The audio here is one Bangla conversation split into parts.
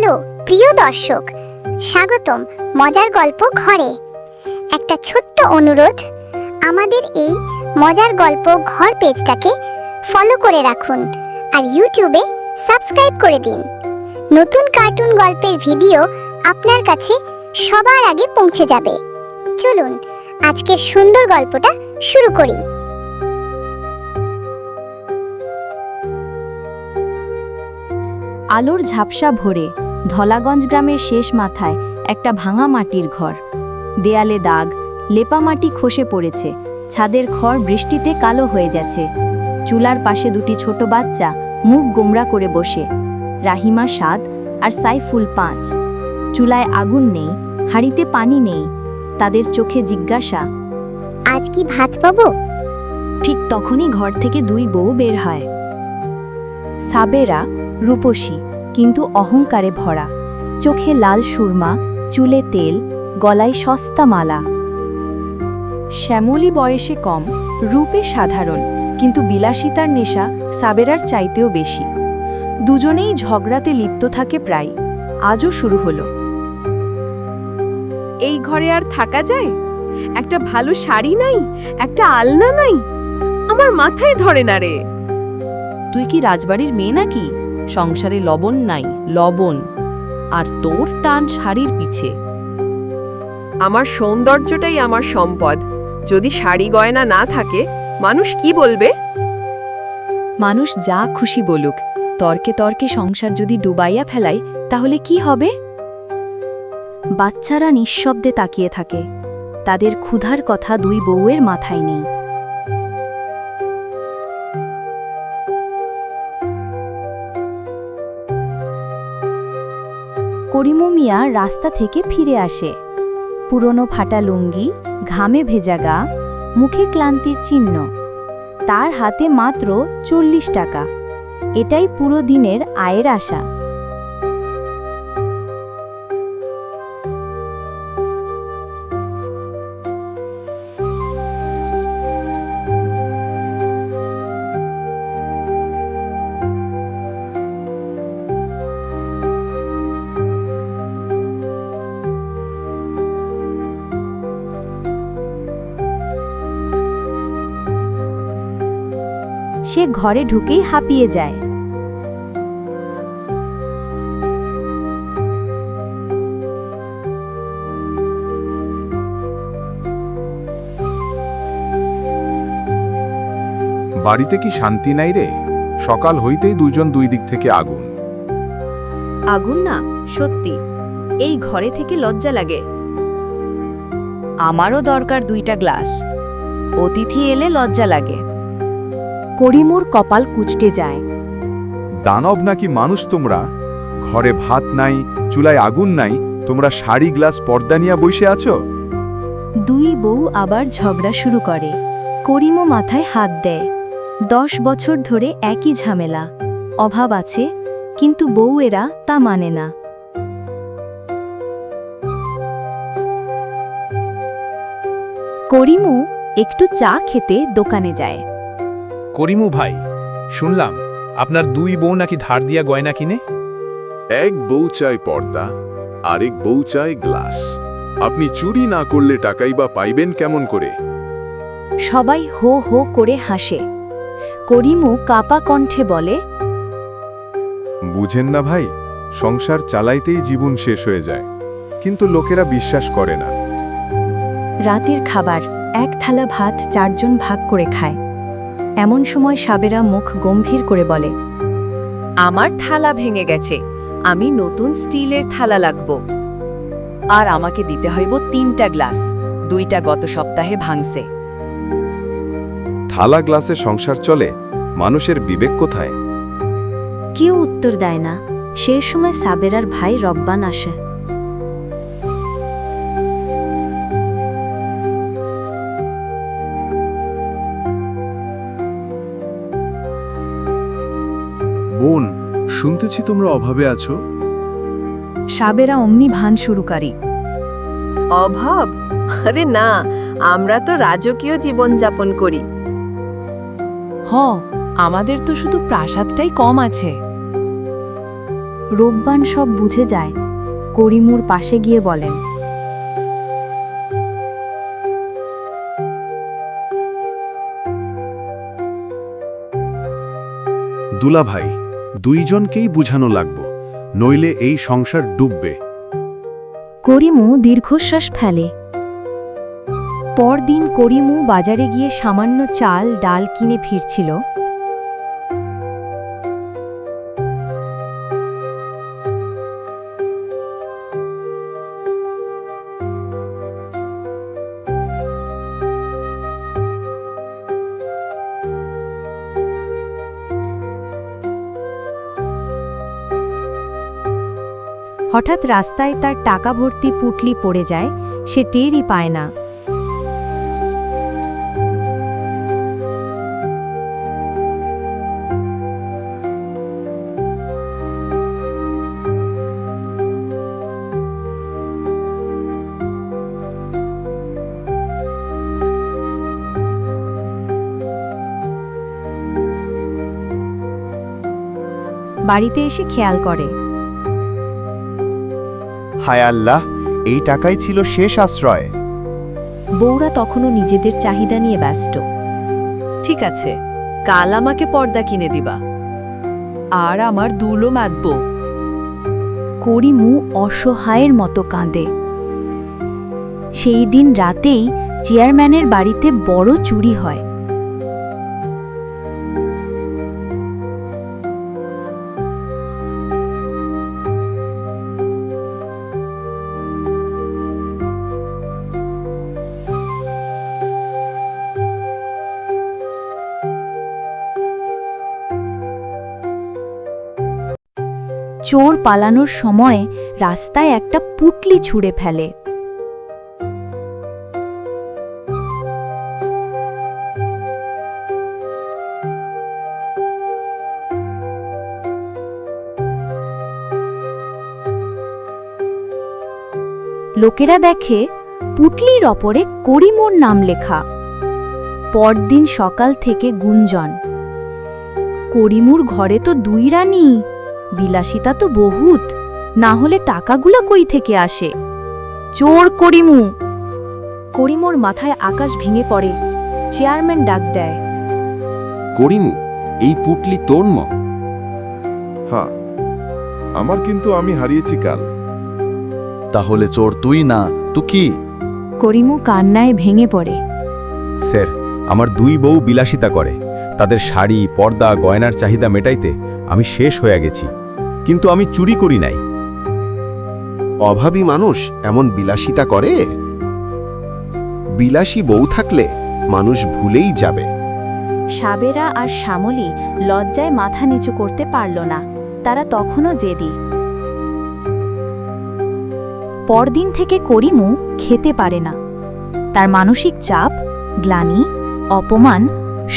হ্যালো প্রিয় দর্শক, স্বাগতম মজার গল্প ঘরে। একটা ছোট্ট অনুরোধ, আমাদের এই মজার গল্প ঘর পেজটাকে ফলো করে রাখুন আর ইউটিউবে সাবস্ক্রাইব করে দিন। নতুন কার্টুন গল্পের ভিডিও আপনার কাছে সবার আগে পৌঁছে যাবে। চলুন আজকের সুন্দর গল্পটা শুরু করি। আলোর ঝাপসা ভোরে ধলাগঞ্জ গ্রামের শেষ মাথায় একটা ভাঙা মাটির ঘর। দেয়ালে দাগ, লেপা মাটি খসে পড়েছে, ছাদের খড় বৃষ্টিতে কালো হয়ে যাচ্ছে। চুলার পাশে দুটি ছোট বাচ্চা মুখ গোমরা করে বসে, রাহিমা 7 আর সাইফুল 5। চুলায় আগুন নেই, হাঁড়িতে পানি নেই। তাদের চোখে জিজ্ঞাসা, আজ কি ভাত পাবো? ঠিক তখনই ঘর থেকে 2 বউ বের হয়। সাবেরা রূপসী কিন্তু অহংকারে ভরা, চোখে লাল সুরমা, চুলে তেল, গলায় সস্তা মালা। শ্যামলী বয়সে কম, রূপে সাধারণ, কিন্তু বিলাসিতার নেশা সাবেরার চাইতেও বেশি। দুজনেই ঝগড়াতে লিপ্ত থাকে প্রায়। আজও শুরু হলো। এই ঘরে আর থাকা যায়? একটা ভালো শাড়ি নাই, একটা আলনা নাই, আমার মাথায় ধরে না রে। তুই কি রাজবাড়ির মেয়ে নাকি? সংসারে লবণ নাই, লবণ। আর তোর টান শাড়ির পিছে। আমার সৌন্দর্যটাই আমার সম্পদ। যদি শাড়ি গয়না না থাকে, মানুষ কি বলবে? মানুষ যা খুশি বলুক, তর্কে তর্কে সংসার যদি ডুবাইয়া ফেলায়, তাহলে কি হবে? বাচ্চারা নিঃশব্দে তাকিয়ে থাকে। তাদের ক্ষুধার কথা 2 বউয়ের মাথায় নেই। করিমু মিয়া রাস্তা থেকে ফিরে আসে। পুরনো ফাটা লুঙ্গি, ঘামে ভেজা গা, মুখে ক্লান্তির চিহ্ন। তার হাতে মাত্র 40 টাকা। এটাই পুরো দিনের আয়ের আশা। সে ঘরে ঢুকেই হাঁপিয়ে যায়। বাড়িতে কি শান্তি নাই রে? সকাল হইতেই দুজন দুই দিক থেকে আগুন। আগুন না, সত্যি এই ঘরে থেকে লজ্জা লাগে। আমারও দরকার 2টা গ্লাস। অতিথি এলে লজ্জা লাগে। করিমুর কপাল কুঁচটে যায়। দানব নাকি মানুষ তোমরা? ঘরে ভাত নাই, চুলায় আগুন নাই, তোমরা শাড়ি গ্লাস পর্দা নিয়ে বসে আছো। 2 বউ আবার ঝগড়া শুরু করে। করিমও মাথায় হাত দেয়। 10 বছর ধরে একই ঝামেলা। অভাব আছে, কিন্তু বউয়েরা তা মানে না। করিমু একটু চা খেতে দোকানে যায়। করিমু ভাই, শুনলাম আপনার 2 বউ নাকি ধার দিয়া গয়না কিনে। এক বউ চায় পর্দা, আরেক বউ চায় গ্লাস। আপনি চুরি না করলে টাকাই বা পাইবেন কেমন করে? সবাই হো হো করে হাসে। করিমু কাপা কণ্ঠে বলে, বুঝেন না ভাই, সংসার চালাইতেই জীবন শেষ হয়ে যায়, কিন্তু লোকেরা বিশ্বাস করে না। রাতের খাবার, 1 থালা ভাত 4 জন ভাগ করে খায়। এমন সময় সাবেরা মুখ গম্ভীর করে বলে, আমার থালা ভেঙে গেছে, আমি নতুন স্টিলের থালা লাগবো। আর আমাকে দিতে হইব 3টা গ্লাস। 2টা গত সপ্তাহে ভাঙছে। থালা গ্লাসে সংসার চলে, মানুষের বিবেক কোথায়? কেউ উত্তর দেয় না। সেই সময় সাবেরার ভাই রব্বান আসে। বোন, শুনতেছি তোমরা অভাবে আছো। সাবেরা অমনি ভান শুরুকারী। অভাব? আরে না, আমরা তো রাজকীয় জীবন যাপন করি। আমাদের তো শুধু প্রাসাদটাই কম আছে। রূপবান সব বুঝে যায়। করিমুর পাশে গিয়ে বলেন, দুলাভাই, দুইজনকেই বুঝানো লাগবে, নইলে এই সংসার ডুববে। করিমু দীর্ঘশ্বাস ফেলে। পরদিন করিমু বাজারে গিয়ে সামান্য চাল ডাল কিনে ফিরছিল। হঠাৎ রাস্তায় তার টাকা ভর্তি পুটলি পড়ে যায়, সে টেরই পায় না। বাড়িতে এসে খেয়াল করে, হায় আল্লাহ, এই টাকাই ছিল শেষ আশ্রয়। বউরা তখনও নিজেদের চাহিদা নিয়ে ব্যস্ত। ঠিক আছে, কাল আমাকে পর্দা কিনে দিবা। আর আমার দুলো মাতব। করিমু অসহায়ের মতো কাঁদে। সেই দিন রাতেই চেয়ারম্যানের বাড়িতে বড় চুরি হয়। চোর পালানোর সময় রাস্তায় একটা পুটলি ছুঁড়ে ফেলে। লোকেরা দেখে পুটলির ওপরে করিমুর নাম লেখা। পরদিন সকাল থেকে গুঞ্জন, করিমুর ঘরে তো 2 রানী, বিলাসিতা তো বহুত, না হলে টাকাগুলো কই থেকে আসে? চোর করিমু! করিমুর মাথায় আকাশ ভেঙে পড়ে। চেয়ারম্যান ডাক দেয়, করিমু, এই পুটলি তোর ম? হ্যাঁ, আমার, কিন্তু আমি হারিয়েছি কাল। তাহলে চোর তুই না, তু কি? করিমু কান্নায় ভেঙে পড়ে। স্যার, আমার 2 বউ বিলাসিতা করে, তাদের শাড়ি, পর্দা, গয়নার চাহিদা মেটাইতে আমি শেষ হয়ে গেছি, কিন্তু আমি চুরি করি নাই। অভাবী মানুষ এমন বিলাসিতা করে? বিলাসী বউ থাকলে মানুষ ভুলেই যাবে। সাবেরা আর শ্যামলী লজ্জায় মাথা নিচু করতে পারল না, তারা তখনও জেদি। পরদিন থেকে করিমু খেতে পারে না। তার মানসিক চাপ, গ্লানি, অপমান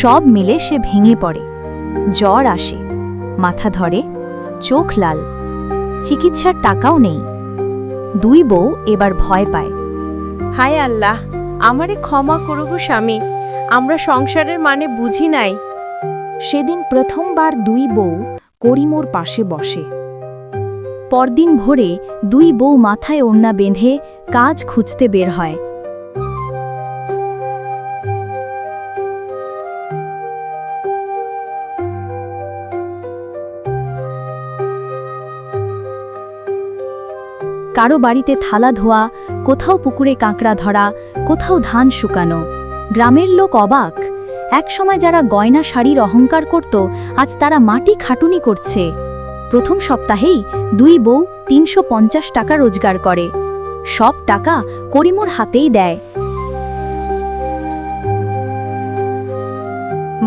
সব মিলে সে ভেঙে পড়ে। জ্বর আসে, মাথা ধরে, চোখ লাল, চিকিৎসার টাকাও নেই। 2 বউ এবার ভয় পায়। হায় আল্লাহ, আমারে ক্ষমা করো গো স্বামী, আমরা সংসারের মানে বুঝি নাই। সেদিন প্রথমবার 2 বউ করিমুর পাশে বসে। পরদিন ভোরে 2 বউ মাথায় ওড়না বেঁধে কাজ খুঁজতে বের হয়। কারো বাড়িতে থালা ধোয়া, কোথাও পুকুরে কাঁকড়া ধরা, কোথাও ধান শুকানো। গ্রামের লোক অবাক। একসময় যারা গয়না শাড়ির অহংকার করত, আজ তারা মাটি খাটুনি করছে। প্রথম সপ্তাহেই 2 বউ 350 টাকা রোজগার করে। সব টাকা করিমুর হাতেই দেয়।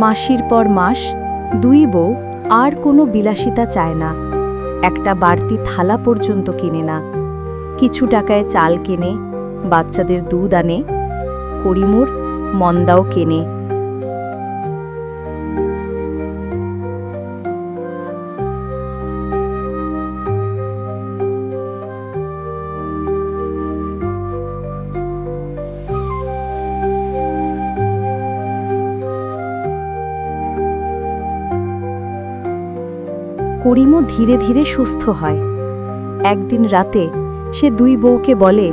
মাসির পর মাস 2 বউ আর কোনো বিলাসিতা চায় না। একটা বাড়তি থালা পর্যন্ত কিনে না। কিছু টাকায় চাল কেনে, বাচ্চাদের দুধ আনে, করিমুর মন্দাও কেনে। করিমও ধীরে ধীরে সুস্থ হয়। একদিন রাতে সে দুই বউকে বলে,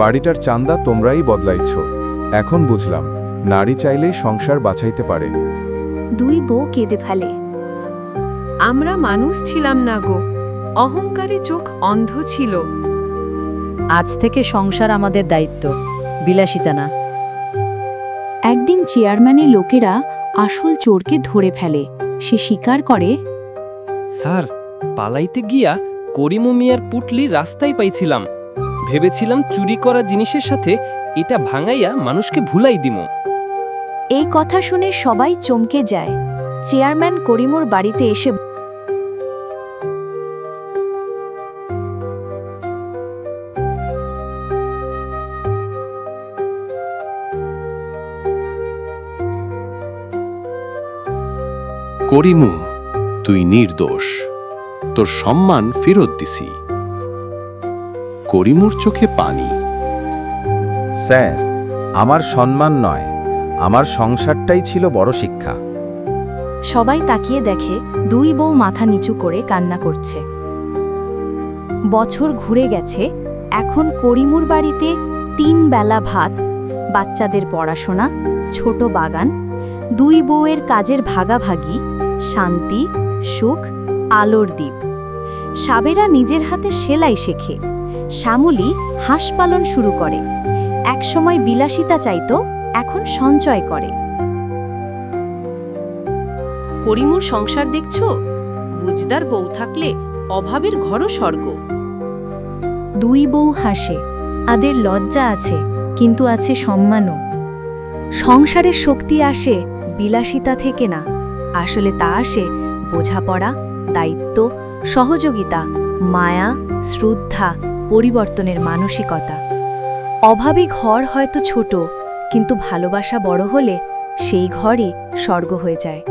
বাড়িটার চাঁদা তোমরাই বদলাইছ, এখন বুঝলাম নারী চাইলেই সংসার বাঁচাইতে পারে। দুই বউ কেঁদে ফেলে। আমরা মানুষ ছিলাম না গো, অহংকারে চোখ অন্ধ ছিল। আজ থেকে সংসার আমাদের দায়িত্ব, বিলাসিতা না। একদিন চেয়ারম্যানের লোকেরা আসল চোরকে ধরে ফেলে। সে স্বীকার করে, স্যার, পালাইতে গিয়া করিমু মিয়ার পুটলি রাস্তায় পাইছিলাম। ভেবেছিলাম চুরি করা জিনিসের সাথে এটা ভাঙাইয়া মানুষকে ভুলাই দিমু। এই কথা শুনে সবাই চমকে যায়। চেয়ারম্যান করিমুর বাড়িতে এসে করিমু, তুই নির্দোষ, তোর সম্মান ফেরত দিছি। করিমুর চোখে পানি। স্যার, আমার সম্মান নয়, আমার সংসারটাই ছিল বড় শিক্ষা। সবাই তাকিয়ে দেখে দুই বউ মাথা নিচু করে কান্না করছে। বছর ঘুরে গেছে। এখন করিমুর বাড়িতে 3 বেলা ভাত, বাচ্চাদের পড়াশোনা, ছোট বাগান, দুই বউয়ের কাজের ভাগাভাগি, শান্তি, সুখ, আলোর দ্বীপ। সাবেরা নিজের হাতে সেলাই শেখে। শ্যামলী হাঁস পালন শুরু করে। একসময় বিলাসিতা চাইতো, এখন সঞ্চয় করে। করিমুর সংসার দেখছো? বুঝদার বউ থাকলে অভাবের ঘরও স্বর্গ। দুই বউ হাসে। আদের লজ্জা আছে, কিন্তু আছে সম্মানও। সংসারের শক্তি আসে বিলাসিতা থেকে না, আসলে তা আসে বোঝাপড়া, দায়িত্ব, সহযোগিতা, মায়া, শ্রদ্ধা, পরিবর্তনের মানসিকতা। অভাবী ঘর হয়তো ছোট, কিন্তু ভালোবাসা বড় হলে সেই ঘরই স্বর্গ হয়ে যায়।